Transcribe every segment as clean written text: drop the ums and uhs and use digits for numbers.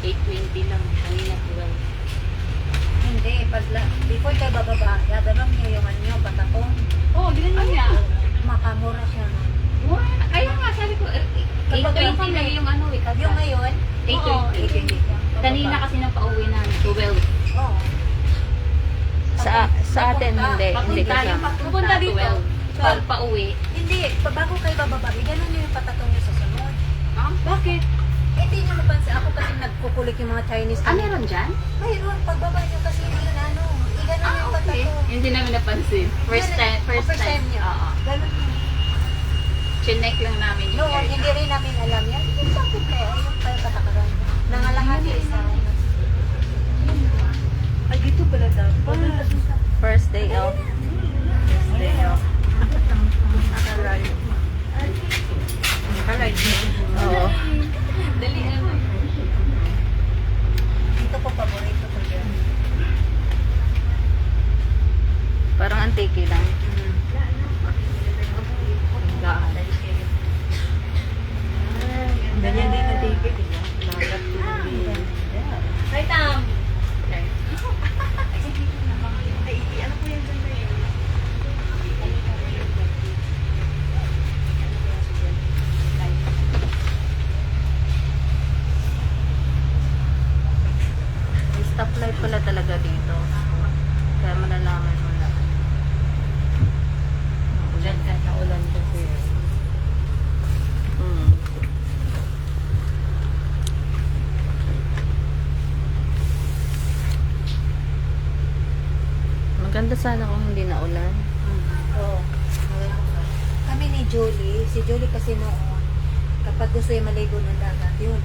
8:20 lang. Kanina 12. Hindi, before kayo bababa, yadaram niyo yung anyo, patakong. Oo, ganun niya. Makamura siya. What? Kaya nga, sabi ko, 8:20 lang yung ano eh. Kasi Yung ngayon, 8:20. Kanina kasi nang pauwi na 12. Oo. Sa atin, hindi. Hindi Papunta yung kasama. papunta dito. 12 pauwi. Hindi, bago kayo bababa, ganun niyo yung patakong niyo sa sunod. Ah, bakit? Hindi niyo mapansin, ako kasi nagkukulik yung mga Chinese. Ah, meron dyan? Mayroon, pagbaba niyo kasi yun ano, ganun yung patakong. Hindi namin napansin. First time. niyo. Oo. Ganun yun. Chinek lang namin yung Noon, hindi rin namin alam yan. Hindi bakit kaya yung patakaran. Nangalahati isa. Ay, dito pala dapat. First day off. First day off. Oo. Dali ano. Dito ko paborito ko yan. Parang antiki lang. Ganyan din ang ticket, di ba? Hi, Tam! Ano po yan dyan na yun? May stoplight pala talaga dito. Kaya malalaman mo na. Diyan ka, naulan kasi. Hmm. Maganda sana kung hindi na ulan. Oo. Kami ni Julie, si Julie kasi noon, kapag gusto yung maligo ng dagat, yun.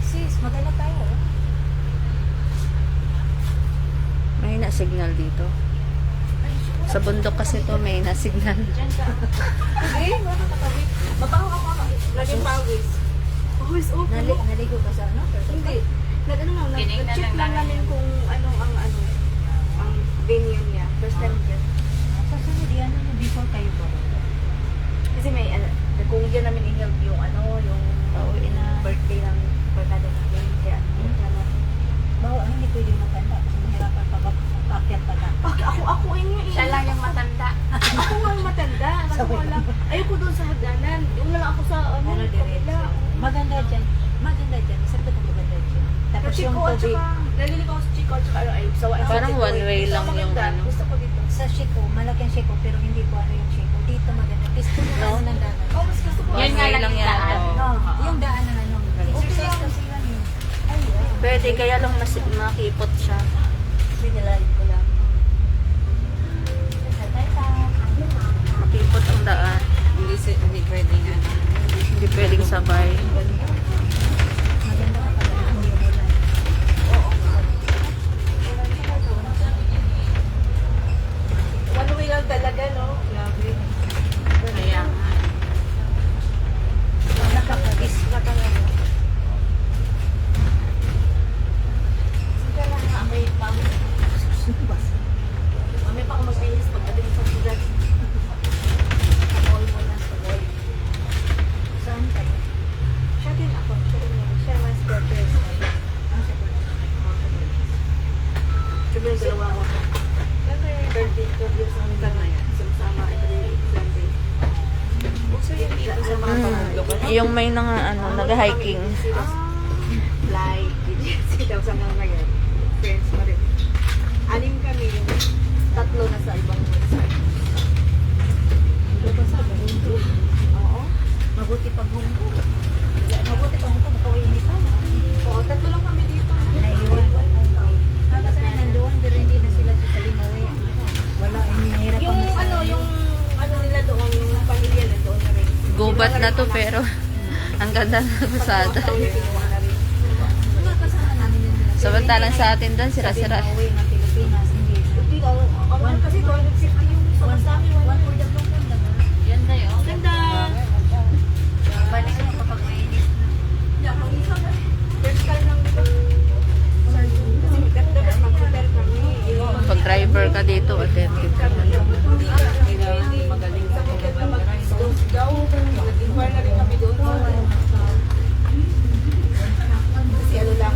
Sis, maganda tayo. May na signal dito. Sa bundok kasi to may na signal. Hindi, wala ka tawid. Mabaho ako. Laging pawis. Pawis, oh. Naligo ka sa ano? Hindi. Nag-ano lang, Tinignan nag-check lang lang namin kung ano ang venue niya. First time yun. Sa sunod, yan ano, before kayo ba? Kasi may, kung yan namin i-help yung yung Pauwi na. birthday ng barkada namin. Kaya, Bawa, hindi pwede matanda kasi mahirapan pag-akyat pa na. ako yun yung Siya lang yung matanda. Ako nga yung matanda. Nagwala. Ayoko doon sa hagdanan. Yung na lang ako sa Ano, kabila. Maganda dyan. Maganda dyan. Isang ko maganda dyan. Tapos Sa yung Chico at tubig. saka, naliligo ako sa Chico at saka ay sawa. Parang one way lang Gusto ko yung maganda. ano. Gusto ko dito. Sa Chico, malaki ang Chico, pero hindi ko ano yung Chico. Dito maganda. Pisto mo No? ng dagat. Oh, mas gusto ko. One Yan nga way lang lang yung yan. daan. Oo. No, yung daan ng ano. Exercise kasi yan eh. Ay, Pwede, kaya lang makipot siya. Binilalim ko lang. Makipot ang daan. Hindi pwedeng ano. Hindi pwedeng sabay. Maganda ka pala. Hindi mo lang. One way lang talaga, no? Grabe. Kaya nga. Nakakagis ka talaga. Sige lang, may pang... May pa ako mag-inis pagdating sa sugat. Sa mall mo na, sa mall. Saan kayo? Siya din ako. Siya mas birthday. Sabi ng dalawa mo. Birthday ko yung sa ngayon. Sama every Sunday. Uso yun dito sa mga pamangkin. Yung may nag-hiking. Fly. Daw sa mga ngayon. Friends pa rin. Anim kami yung tatlo na sa ibang website. Ito ba sa Bahunto? Oo. Mabuti pag Bahunto. Mabuti pag Bahunto, makawainitan. Oo, tatlo lang kami dito. Naiwan. Kasi nandoon, pero hindi na sila sa Limawe. Wala, hinahirap Yung nila doon, yung pamilya na doon na rin. Gubat na to pero ang ganda ng pasada. Kinuha na rin. Wala kasama namin yun. Samantalang sa atin doon, sira-sira. Sa Limawe ng Pilipinas, hindi na. Hindi ako, kasi 250 yung sama sa amin. One for the blue lang. Yan na yun. Ganda! Balik mo kapag mainit na. First time lang dito. Kasi dapat mag-hotel kami. Pag driver ka dito, attentive ka na. Magaling sa hotel na mag-sigaw. Nag-inquire na rin kami doon. Kasi ano lang,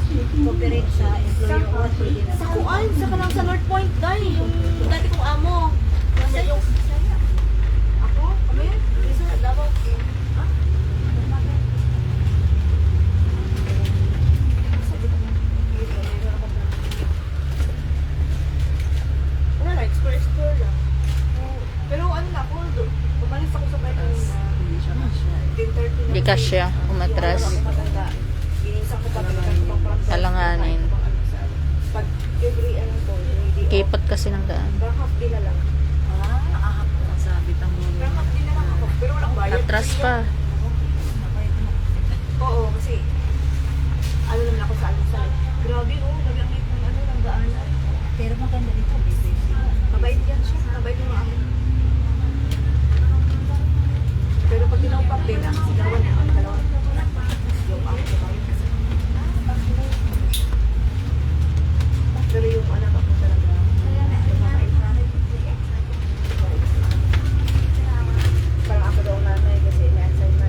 cooperate sa employer o at pwede na. Sa kuan, sa kanang sa North Point, dahil yung dati kong amo. Kasi yung... Ako? Kami? Isa, Davao. Ha? Wala na, explore lang. Pero ano na ako, umalis ako sa bahay kanina. 10:30 na. Di kasya, umatras. Iniisang ko pa talaga. Alanganin. Pag every ano ko, hindi. Kipot kasi ng daan. Parang half day na lang. Sabi tamo. Parang half day na lang ako. Pero walang bayad. Atras pa. Oo, kasi ano naman ako sa Alusal. Grabe, oh, nagamit ng ano, ng daanan. Pero maganda dito, busy. Mabait yan siya. Mabait yung mga amin. Pero pag tinawag din, ang sigawan na ang dalawa. Yung ako, pero yung anak ako talaga, mabait. Parang ako daw ang nanay kasi may-answer na.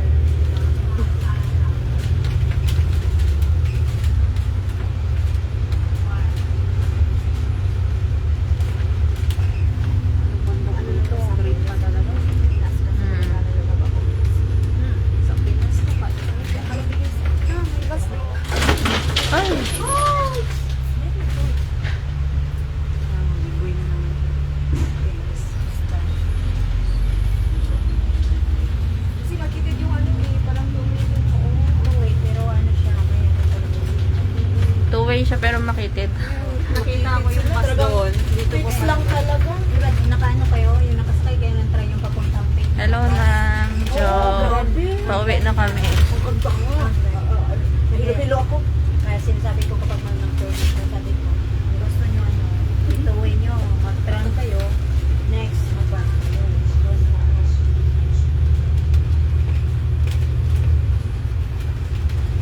Ano nito? Grade pa talaga. Sa Pinas ko pa. Ay! Kasi makitid yung ano eh, parang tumingin ko. Wait, pero ano siya, may Two-way siya pero makitid. Nakita ko yung bus doon. Dito ko Fix lang talaga. nakaano kayo, yung nakasakay kayo ng try yung papuntang pink. Hello nang Jo. grabe. Pauwi na kami. Ang ganda nga. Nahilo-hilo ako. Kaya sinasabi ko kapag mag ng tour dito, sabi ko, kung gusto nyo ano, ito way nyo, mag-tram kayo, next, mag-bus kayo.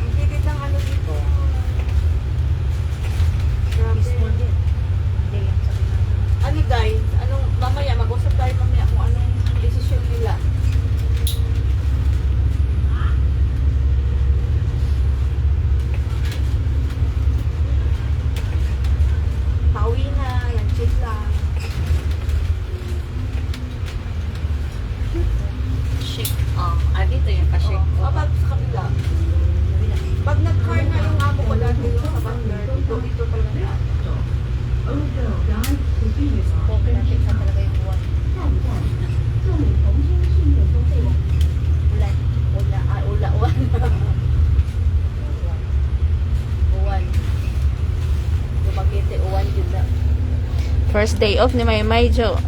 Ang kitid ng ano dito. Grabe. Peaceful din. Hindi yan sabi natin. Ano guys, anong mamaya mag-usap tayo mamaya kung anong decision nila. Pauwi na, lunch lang. Shake. Oh, dito yung pa-shake. Kapag sa kabila. Pag nag-car na yung amo ko dati yung sa Banglar, dito talaga na. Okay na, fix na talaga yung buwan. Uwan. Buwan. Lumagete, uwan yun na. First day off ni Maymay Jo.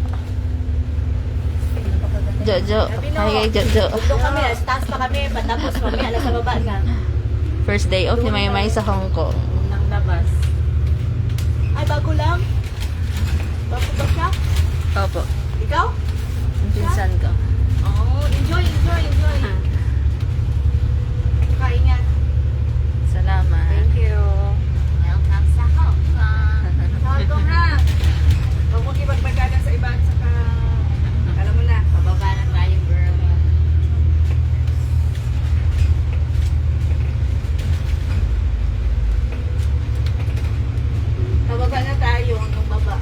Jo. Hi Jo. Doon kami, sa taas pa kami, patapos mamaya alas sa baba na. First day off ni Maymay sa Hong Kong. Nang labas. Ay, bago lang. Bago ba siya? Opo. Ikaw? Ang pinsan ko. Oh, enjoy. Kaingat. Salamat. Thank you. Welcome sa Hong Kong. Welcome na. Huwag mo kipagpagkanan sa iba at saka, alam mo na. Pababa na tayo, girl. Pababa na tayo hanggang baba.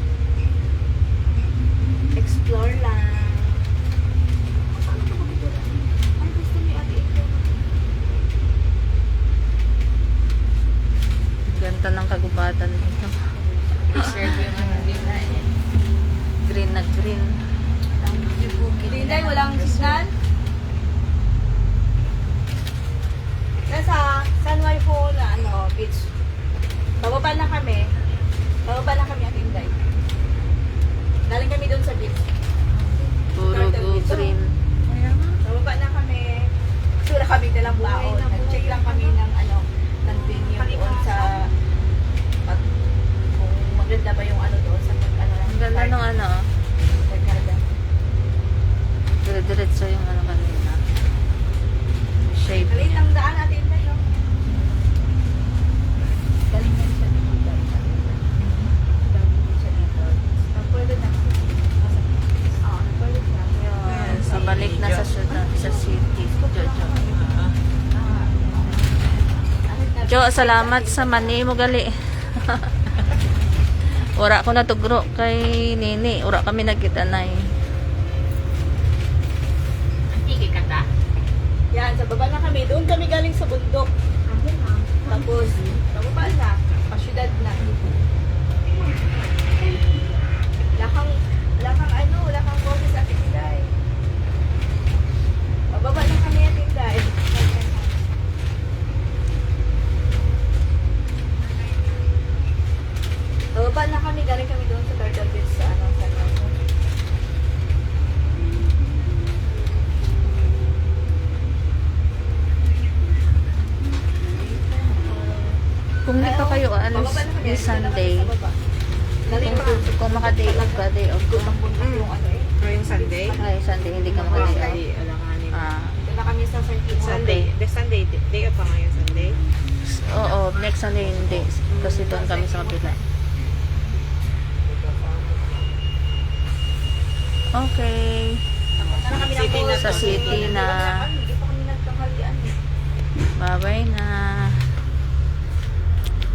Explore lang. Saan ito magtutulak? Ay, gusto ni Ate Ito. Ganda ng kagubatan dito. Reserve yung ano nila eh. Green na green. Dinday, walang signal? Nasa San Juan na beach. Bababa na kami. At Inday. Galing kami doon sa beach. Puro go green. Bababa na kami. Sura kami dalang baon. Nag-check lang kami ng ng venue doon sa kung maganda ba yung doon sa Ang ganda ng ano. Maganda. Dire-diretso yung ano kanina. Shape. Maliit ang daan natin na yun. Galing yan siya ni Magdal. salamat sa mani mo gali. Ura ko na tugro kay Nini. Ura kami nagkitanay. Sige ka ta. Yan, sa baba na kami. Doon kami galing sa bundok. Tapos, pababa na. Pasyudad na. Wala kang boses at Tinday. Pababa na kami at Tinday. Pababa na kami, galing kami doon sa Turtle Beach sa ano, sa ano. Kung di pa kayo alis Pababa na kami, this Sunday, sa baba. Galing pa. kung maka-day off ka, day off ka. Yung ano eh. Ngayong Sunday? Ay, Sunday, hindi ka maka-day off. Hindi, alanganin. Ah, Ito na kami sa St. Kitts. Sunday. The Sunday, day off pa ngayon Sunday? oo, next Sunday hindi. Kasi doon kami sa kapila. Okay. Punta na kami ng City na Sa city na. Hindi pa kami nagtanghalian eh. Bye-bye na.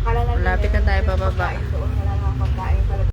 Akala namin Malapit na tayo meron pababa. pagkain doon, wala namang pagkain.